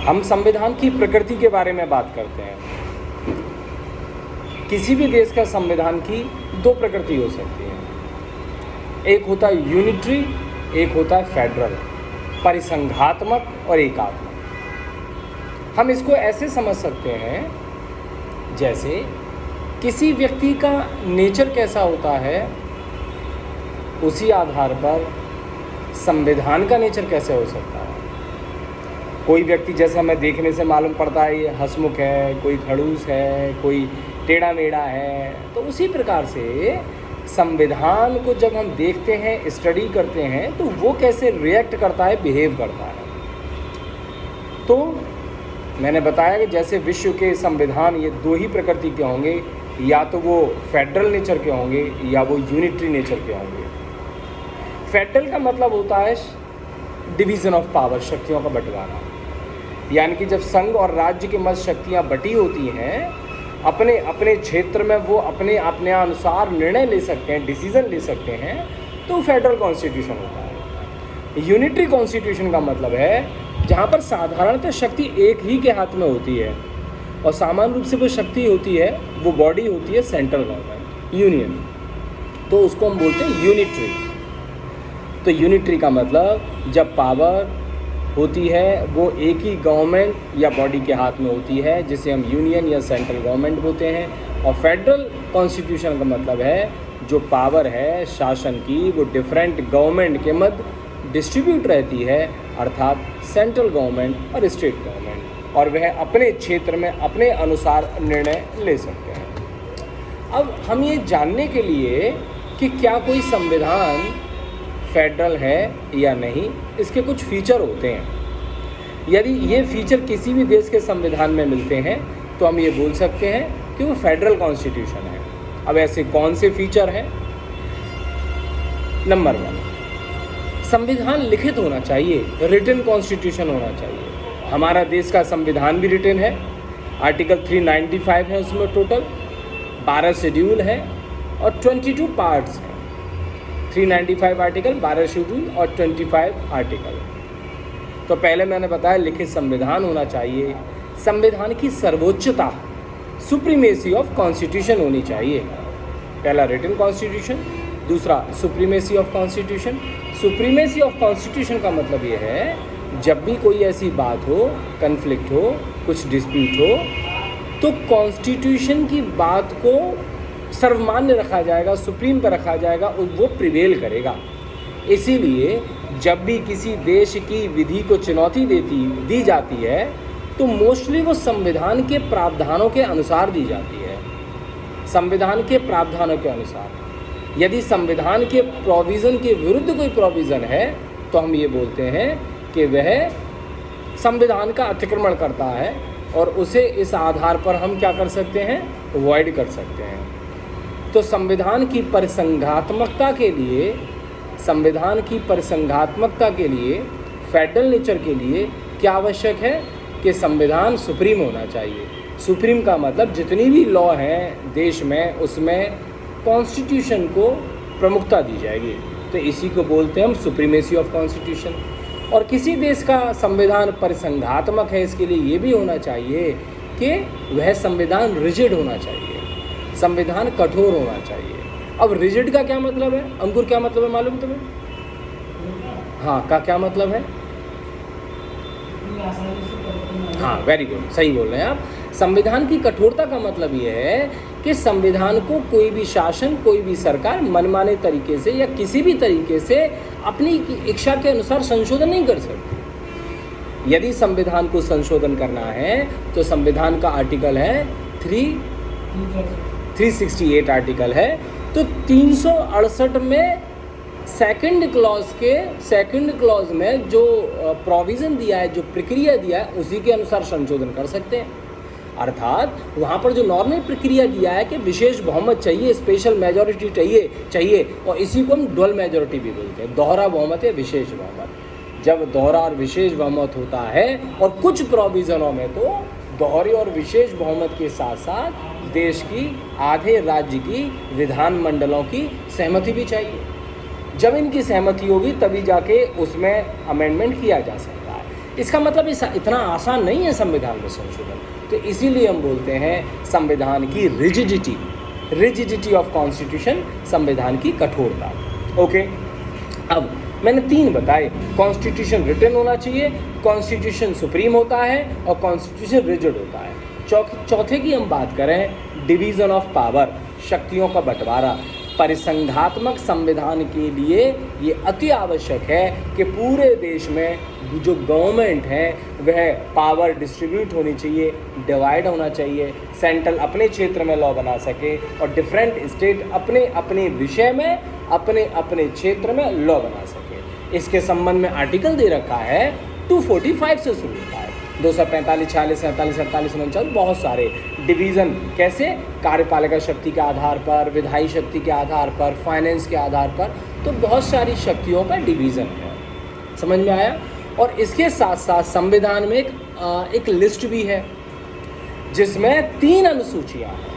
हम संविधान की प्रकृति के बारे में बात करते हैं। किसी भी देश का संविधान की दो प्रकृति हो सकती है, एक होता है यूनिटरी, एक होता है फेडरल, परिसंघात्मक और एकात्मक। हम इसको ऐसे समझ सकते हैं जैसे किसी व्यक्ति का नेचर कैसा होता है, उसी आधार पर संविधान का नेचर कैसे हो सकता है। कोई व्यक्ति जैसा हमें देखने से मालूम पड़ता है ये हंसमुख है, कोई खड़ूस है, कोई टेढ़ा मेढ़ा है, तो उसी प्रकार से संविधान को जब हम देखते हैं, स्टडी करते हैं, तो वो कैसे रिएक्ट करता है, बिहेव करता है। तो मैंने बताया कि जैसे विश्व के संविधान ये दो ही प्रकृति के होंगे, या तो वो फेडरल नेचर के होंगे या वो यूनिटरी नेचर के होंगे। फेडरल का मतलब होता है डिवीज़न ऑफ पावर, शक्तियों का बंटवारा, यानी कि जब संघ और राज्य के मध्य शक्तियाँ बटी होती हैं, अपने अपने क्षेत्र में वो अपने अपने अनुसार निर्णय ले सकते हैं, डिसीज़न ले सकते हैं, तो फेडरल कॉन्स्टिट्यूशन होता है। यूनिटरी कॉन्स्टिट्यूशन का मतलब है जहाँ पर साधारणतः शक्ति एक ही के हाथ में होती है, और सामान्य रूप से वो शक्ति होती है, वो बॉडी होती है सेंट्रल गवर्नमेंट, यूनियन, तो उसको हम बोलते हैं यूनिटरी। तो यूनिटरी का मतलब जब पावर होती है वो एक ही गवर्नमेंट या बॉडी के हाथ में होती है, जिसे हम यूनियन या सेंट्रल गवर्नमेंट बोलते हैं। और फेडरल कॉन्स्टिट्यूशन का मतलब है जो पावर है शासन की वो डिफरेंट गवर्नमेंट के मध्य डिस्ट्रीब्यूट रहती है, अर्थात सेंट्रल गवर्नमेंट और स्टेट गवर्नमेंट, और वह अपने क्षेत्र में अपने अनुसार निर्णय ले सकते हैं। अब हम ये जानने के लिए कि क्या कोई संविधान फेडरल है या नहीं, इसके कुछ फीचर होते हैं। यदि ये फीचर किसी भी देश के संविधान में मिलते हैं तो हम ये बोल सकते हैं कि वो फेडरल कॉन्स्टिट्यूशन है। अब ऐसे कौन से फीचर हैं? नंबर 1, संविधान लिखित होना चाहिए, रिटन कॉन्स्टिट्यूशन होना चाहिए। हमारा देश का संविधान भी रिटन है, आर्टिकल 395 है, उसमें टोटल 12 शेड्यूल है और 22 पार्ट्स हैं। 395 आर्टिकल, 12 शेड्यूल और 25 आर्टिकल। तो पहले मैंने बताया लिखित संविधान होना चाहिए। संविधान की सर्वोच्चता, सुप्रीमेसी ऑफ कॉन्स्टिट्यूशन होनी चाहिए। पहला रिटन कॉन्स्टिट्यूशन, दूसरा supremacy of constitution. Supremacy of constitution का मतलब ये है जब भी कोई ऐसी बात हो, कन्फ्लिक्ट हो, कुछ डिस्प्यूट हो, तो कॉन्स्टिट्यूशन की बात को सर्वमान्य रखा जाएगा, सुप्रीम पर रखा जाएगा और वो प्रिवेल करेगा। इसीलिए जब भी किसी देश की विधि को चुनौती दी जाती है तो मोस्टली वो संविधान के प्रावधानों के अनुसार दी जाती है। संविधान के प्रावधानों के अनुसार यदि संविधान के प्रोविज़न के विरुद्ध कोई प्रोविज़न है तो हम ये बोलते हैं कि वह संविधान का अतिक्रमण करता है, और उसे इस आधार पर हम क्या कर सकते हैं, अवॉइड कर सकते हैं। तो संविधान की परिसंघात्मकता के लिए, संविधान की परिसंघात्मकता के लिए, फेडरल नेचर के लिए क्या आवश्यक है कि संविधान सुप्रीम होना चाहिए। सुप्रीम का मतलब जितनी भी लॉ हैं देश में, उसमें कॉन्स्टिट्यूशन को प्रमुखता दी जाएगी। तो इसी को बोलते हैं हम सुप्रीमेसी ऑफ कॉन्स्टिट्यूशन। और किसी देश का संविधान परिसंघात्मक है, इसके लिए ये भी होना चाहिए कि वह संविधान रिजिड होना चाहिए, संविधान कठोर होना चाहिए। अब रिजिड का क्या मतलब है? अंकुर, क्या मतलब है मालूम तुम्हें? हाँ, का क्या मतलब है? हाँ, वेरी गुड, सही बोल रहे हैं आप। संविधान की कठोरता का मतलब ये है कि संविधान को कोई भी शासन, कोई भी सरकार मनमाने तरीके से या किसी भी तरीके से अपनी इच्छा के अनुसार संशोधन नहीं कर सकती। यदि संविधान को संशोधन करना है तो संविधान का आर्टिकल है 368 आर्टिकल है, तो 368 में सेकंड क्लॉज में जो प्रोविज़न दिया है, जो प्रक्रिया दिया है, उसी के अनुसार संशोधन कर सकते हैं। अर्थात वहाँ पर जो नॉर्मल प्रक्रिया दिया है कि विशेष बहुमत चाहिए, स्पेशल मेजॉरिटी चाहिए, और इसी को हम डुअल मेजॉरिटी भी बोलते हैं, दोहरा बहुमत या विशेष बहुमत। जब दोहरा और विशेष बहुमत होता है, और कुछ प्रोविज़नों में तो दोहरे और विशेष बहुमत के साथ साथ देश की आधे राज्य की विधानमंडलों की सहमति भी चाहिए। जब इनकी सहमति होगी तभी जाके उसमें अमेंडमेंट किया जा सकता है। इसका मतलब इतना आसान नहीं है संविधान में संशोधन। तो इसीलिए हम बोलते हैं संविधान की रिजिडिटी ऑफ कॉन्स्टिट्यूशन, संविधान की कठोरता। ओके, अब मैंने 3 बताए, कॉन्स्टिट्यूशन रिटन होना चाहिए, कॉन्स्टिट्यूशन सुप्रीम होता है और कॉन्स्टिट्यूशन रिजिड होता है। चौथे की हम बात करें, डिवीज़न ऑफ पावर, शक्तियों का बंटवारा। परिसंघात्मक संविधान के लिए ये अति आवश्यक है कि पूरे देश में जो गवर्नमेंट है वह पावर डिस्ट्रीब्यूट होनी चाहिए, डिवाइड होना चाहिए, सेंट्रल अपने क्षेत्र में लॉ बना सके और डिफरेंट स्टेट अपने अपने विषय में अपने अपने क्षेत्र में लॉ बना सके। इसके संबंध में आर्टिकल दे रखा है 245 से शुरू होता है, 245, 46, 47, 48, 49, बहुत सारे डिवीज़न। कैसे? कार्यपालिका शक्ति के आधार पर, विधायी शक्ति के आधार पर, फाइनेंस के आधार पर, तो बहुत सारी शक्तियों का डिवीज़न है। समझ में आया? और इसके साथ साथ संविधान में एक लिस्ट भी है जिसमें 3 अनुसूचियाँ हैं।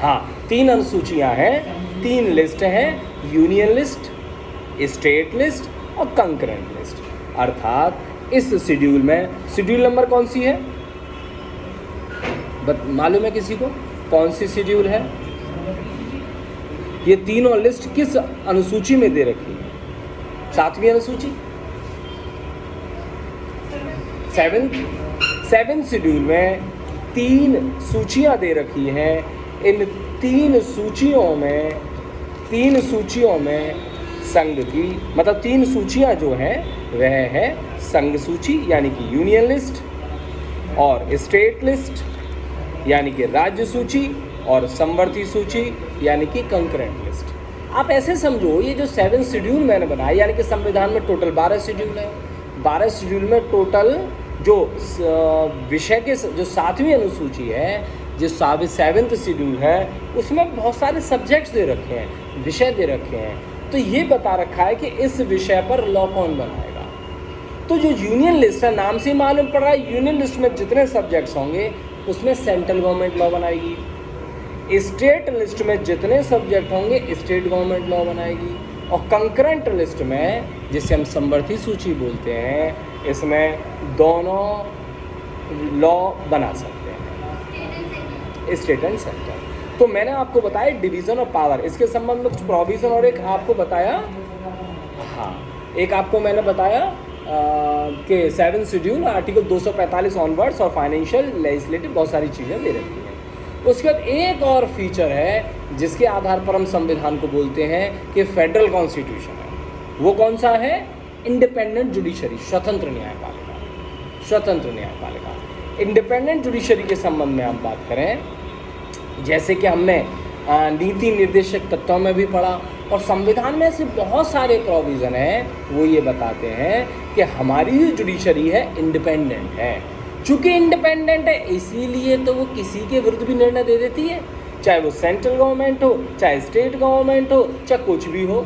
हाँ, 3 अनुसूचियाँ हैं, 3 लिस्ट हैं, यूनियन लिस्ट, स्टेट लिस्ट और कंकरेंट लिस्ट। अर्थात इस शेड्यूल में शेड्यूल नंबर कौन सी है मालूम है किसी को? कौन सी शेड्यूल है? ये तीनों लिस्ट किस अनुसूची में दे रखी है? 7वीं अनुसूची, 7th शेड्यूल में 3 सूचियां दे रखी हैं। इन 3 सूचियों में संघ की, मतलब 3 सूचियां जो हैं वह है संघ सूची यानी कि यूनियन लिस्ट, और स्टेट लिस्ट यानी कि राज्य सूची, और समवर्ती सूची यानी कि कंकरेंट लिस्ट। आप ऐसे समझो, ये जो 7 शेड्यूल मैंने बनाया, यानी कि संविधान में टोटल 12 शेड्यूल है। 12 शेड्यूल में टोटल जो विषय के जो 7वीं अनुसूची है, जो 7th शेड्यूल है, उसमें बहुत सारे सब्जेक्ट्स दे रखे हैं, विषय दे रखे हैं। तो ये बता रखा है कि इस विषय पर लॉ कौन बनाएगा। तो जो यूनियन लिस्ट है, नाम से ही मालूम पड़ रहा है, यूनियन लिस्ट में जितने सब्जेक्ट्स होंगे उसमें सेंट्रल गवर्नमेंट लॉ बनाएगी। स्टेट लिस्ट में जितने सब्जेक्ट होंगे स्टेट गवर्नमेंट लॉ बनाएगी। और कंकरेंट लिस्ट में, जिसे हम समवर्ती सूची बोलते हैं, इसमें दोनों लॉ बना सकते हैं, स्टेट एंड सेंट्रल। तो मैंने आपको बताया डिवीज़न ऑफ पावर, इसके संबंध में कुछ प्रोविज़न, और एक आपको बताया, हाँ, एक आपको मैंने बताया कि 7th शेड्यूल आर्टिकल 245 ऑनवर्ड्स और फाइनेंशियल लेजिस्लेटिव बहुत सारी चीज़ें दे रखी हैं। उसके बाद एक और फीचर है जिसके आधार पर हम संविधान को बोलते हैं कि फेडरल कॉन्स्टिट्यूशन है। वो कौन सा है? इंडिपेंडेंट जुडिशरी, स्वतंत्र न्यायपालिका। स्वतंत्र न्यायपालिका, इंडिपेंडेंट जुडिशरी के संबंध में हम बात करें, जैसे कि हमने नीति निर्देशक तत्वों में भी पढ़ा, और संविधान में ऐसे बहुत सारे प्रोविज़न हैं, वो ये बताते हैं कि हमारी जो जुडिशरी है इंडिपेंडेंट है। चूँकि इंडिपेंडेंट है इसीलिए तो वो किसी के विरुद्ध भी निर्णय दे देती है, चाहे वो सेंट्रल गवर्नमेंट हो, चाहे स्टेट गवर्नमेंट हो, चाहे कुछ भी हो,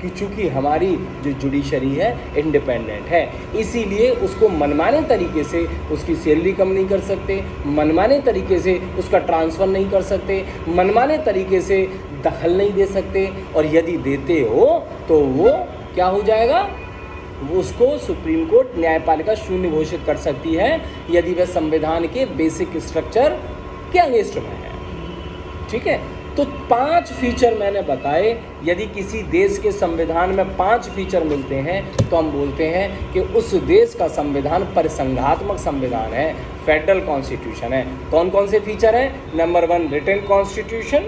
कि चूँकि हमारी जो जुडिशरी है इंडिपेंडेंट है, इसीलिए उसको मनमाने तरीके से उसकी सैलरी कम नहीं कर सकते, मनमाने तरीके से उसका ट्रांसफ़र नहीं कर सकते, मनमाने तरीके से दखल नहीं दे सकते, और यदि देते हो तो वो क्या हो जाएगा? वो उसको सुप्रीम कोर्ट न्यायपालिका शून्य घोषित कर सकती है यदि वह संविधान के बेसिक स्ट्रक्चर के अगेंस्ट में है। ठीक है, तो 5 फीचर मैंने बताए। यदि किसी देश के संविधान में 5 फीचर मिलते हैं तो हम बोलते हैं कि उस देश का संविधान परिसंघात्मक संविधान है, फेडरल कॉन्स्टिट्यूशन है। कौन कौन से फीचर हैं? Number 1 written constitution,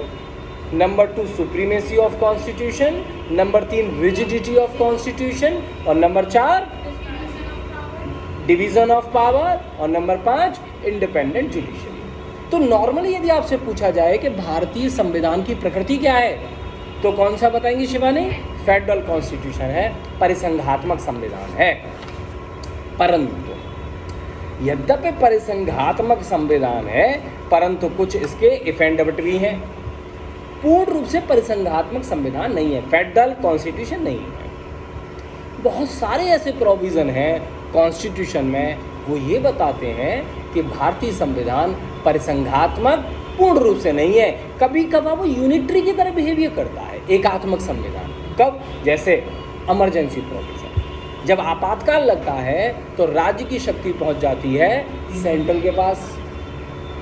number 2 supremacy of constitution, number 3 rigidity of constitution, और नंबर 4 डिवीज़न ऑफ पावर, और नंबर 5 इंडिपेंडेंट जुडिशरी। तो नॉर्मली यदि आपसे पूछा जाए कि भारतीय संविधान की प्रकृति क्या है, तो कौन सा बताएंगे शिवानी? फेडरल कॉन्स्टिट्यूशन है, परिसंघात्मक संविधान है। परंतु यद्यपि परिसंघात्मक संविधान है, परंतु कुछ इसके इफेंडेबिट भी हैं। पूर्ण रूप से परिसंघात्मक संविधान नहीं है, फेडरल कॉन्स्टिट्यूशन नहीं है। बहुत सारे ऐसे प्रोविज़न हैं कॉन्स्टिट्यूशन में, वो ये बताते हैं कि भारतीय संविधान परिसंघात्मक पूर्ण रूप से नहीं है। कभी कभार वो यूनिटरी की तरह बिहेवियर करता है, एकात्मक संविधान। कब? जैसे इमरजेंसी प्रोविज़न, जब आपातकाल लगता है तो राज्य की शक्ति पहुंच जाती है सेंट्रल के पास,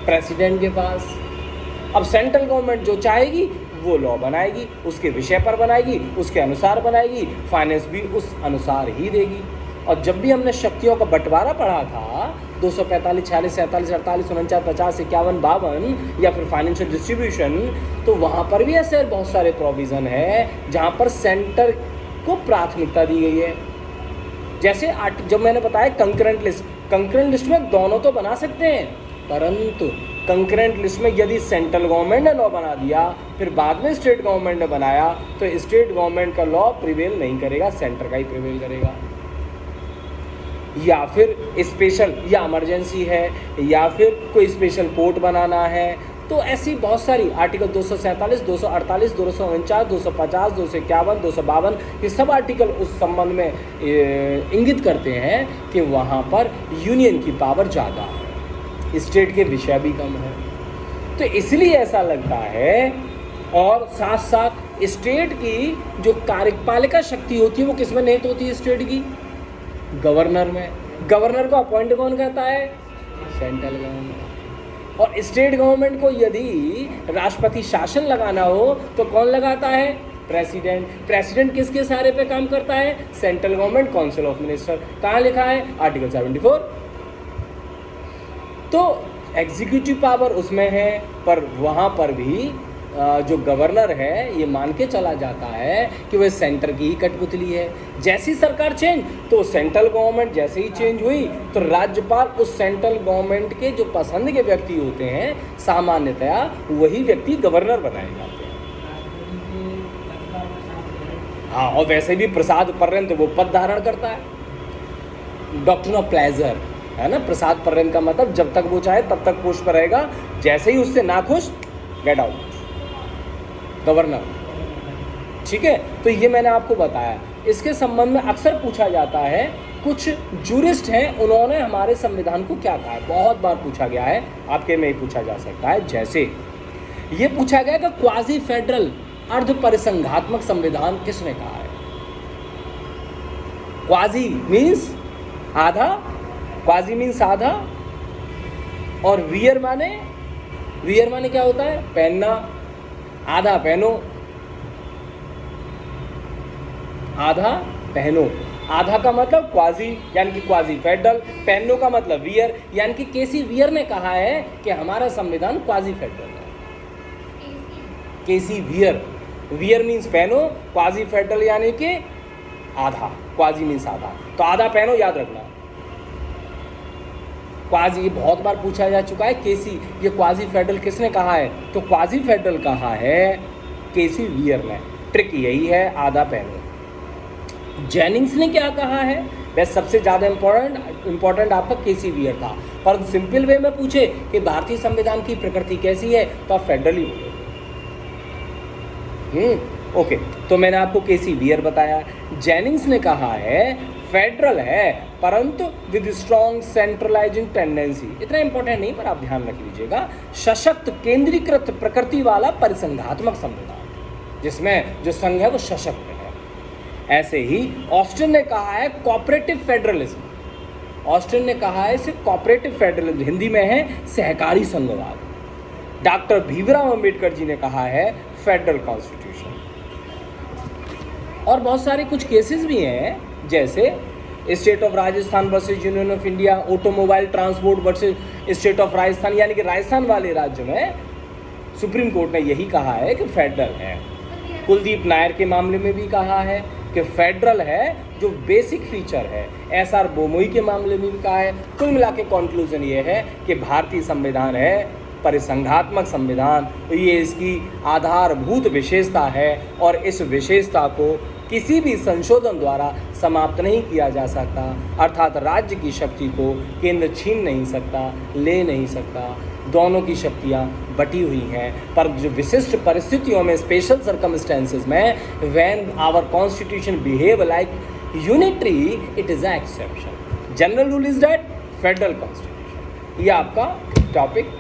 प्रेसिडेंट के पास। अब सेंट्रल गवर्नमेंट जो चाहेगी वो लॉ बनाएगी, उसके विषय पर बनाएगी, उसके अनुसार बनाएगी, फाइनेंस भी उस अनुसार ही देगी। और जब भी हमने शक्तियों का बंटवारा पढ़ा था 245, 46, 47, 48, 49, 50, 51, 52 या फिर फाइनेंशियल डिस्ट्रीब्यूशन, तो वहाँ पर भी ऐसे बहुत सारे प्रोविज़न है जहाँ पर सेंटर को प्राथमिकता दी गई है। जैसे जब मैंने बताया कंकरेंट लिस्ट में दोनों तो बना सकते हैं, परंतु कंकरेंट लिस्ट में यदि सेंट्रल गवर्नमेंट ने लॉ बना दिया फिर बाद में स्टेट गवर्नमेंट ने बनाया तो स्टेट गवर्नमेंट का लॉ प्रिवेल नहीं करेगा, सेंटर का ही प्रिवेल करेगा। या फिर स्पेशल या इमरजेंसी है या फिर कोई स्पेशल कोर्ट बनाना है, तो ऐसी बहुत सारी आर्टिकल 247, 248, 249, 250, 251, 252 ये सब आर्टिकल उस संबंध में इंगित करते हैं कि वहाँ पर यूनियन की पावर ज़्यादा है, स्टेट के विषय भी कम है। तो इसलिए ऐसा लगता है। और साथ साथ स्टेट की जो कार्यपालिका शक्ति होती है वो किस में निहित होती है? स्टेट की गवर्नर में। गवर्नर को अपॉइंट कौन करता है? Central government. और स्टेट गवर्नमेंट को यदि राष्ट्रपति शासन लगाना हो तो कौन लगाता है? प्रेसिडेंट। प्रेसिडेंट किसके सहारे पे काम करता है? Central government council of minister. कहाँ लिखा है? आर्टिकल 74। तो एग्जीक्यूटिव पावर उसमें है, पर वहाँ पर भी जो गवर्नर है ये मान के चला जाता है कि वह सेंटर की ही कठपुतली है। जैसी सरकार चेंज तो सेंट्रल गवर्नमेंट जैसे ही चेंज हुई तो राज्यपाल उस सेंट्रल गवर्नमेंट के जो पसंद के व्यक्ति होते हैं सामान्यतया वही व्यक्ति गवर्नर बनाए जाते हैं। हाँ, और वैसे भी प्रसाद पर्यंत वो पद धारण करता है। डॉक्ट्रिन ऑफ प्लेजर है ना, प्रसाद पर्यंत का मतलब जब तक वो चाहे तब तक पोस्ट पर रहेगा, जैसे ही उससे नाखुश गेट आउट, गवर्नर। ठीक है, तो ये मैंने आपको बताया। इसके संबंध में अक्सर पूछा जाता है, कुछ जूरिस्ट हैं उन्होंने हमारे संविधान को क्या कहा है, बहुत बार पूछा गया है, आपके में ही पूछा जा सकता है। जैसे ये पूछा गया कि क्वाजी फेडरल अर्ध परिसंघात्मक संविधान किसने कहा है? क्वाजी मीन्स आधा, क्वाजी मीन्स आधा, और वियर माने क्या होता है? पहनना। आधा पहनो, आधा पहनो। आधा का मतलब क्वाजी यानी कि क्वाजी फेडरल, पहनो का मतलब वियर, यानी कि केसी वियर ने कहा है कि हमारा संविधान क्वाजी फेडरल है। केसी वियर, वियर मीन्स पहनो, क्वाजी फेडरल यानी कि आधा, क्वाजी मीन्स आधा, तो आधा पहनो, याद रखना। क्वाजी ये बहुत बार पूछा जा चुका है, केसी ये क्वाजी फेडरल किसने कहा है? तो क्वाजी फेडरल कहा है केसी वियर ने। ट्रिक यही है, आधा पहनो। जेनिंग्स ने क्या कहा है? वैसे सबसे ज़्यादा इंपॉर्टेंट आपका केसी वियर था, पर सिंपल वे में पूछे कि भारतीय संविधान की प्रकृति कैसी है तो आप फेडरल ही बोलोगे। ओके, तो मैंने आपको केसी वियर बताया। जेनिंग्स ने कहा है फेडरल है परंतु विद स्ट्रॉन्ग सेंट्रलाइजिंग टेंडेंसी। इतना इंपॉर्टेंट नहीं, पर आप ध्यान रख लीजिएगा। सशक्त केंद्रीकृत प्रकृति वाला परिसंघात्मक संविधान, जिसमें जो संघ है वो सशक्त है। ऐसे ही ऑस्टिन ने कहा है कोऑपरेटिव फेडरलिज्म। ऑस्टिन ने कहा है इसे कोऑपरेटिव फेडरलिज्म, हिंदी में है सहकारी संघवाद। डॉक्टर भीमराव अंबेडकर जी ने कहा है फेडरल कॉन्स्टिट्यूशन। और बहुत सारे कुछ केसेस भी हैं, जैसे state of Rajasthan versus union of India, automobile transport versus state of Rajasthan, यानी कि राजस्थान वाले राज्य में सुप्रीम कोर्ट ने यही कहा है कि फेडरल है। कुलदीप नायर के मामले में भी कहा है कि फेडरल है जो बेसिक फीचर है। एसआर बोमोई के मामले में भी कहा है। कुल मिला के कॉन्क्लूजन ये है कि भारतीय संविधान है परिसंघात्मक संविधान, तो ये इसकी आधारभूत विशेषता है और इस विशेषता को किसी भी संशोधन द्वारा समाप्त नहीं किया जा सकता। अर्थात राज्य की शक्ति को केंद्र छीन नहीं सकता, ले नहीं सकता। दोनों की शक्तियाँ बटी हुई हैं, पर जो विशिष्ट परिस्थितियों में, स्पेशल सर्कमस्टेंसेस में, when our constitution behave like unitary, it is a exception. General rule is that federal constitution. ये आपका टॉपिक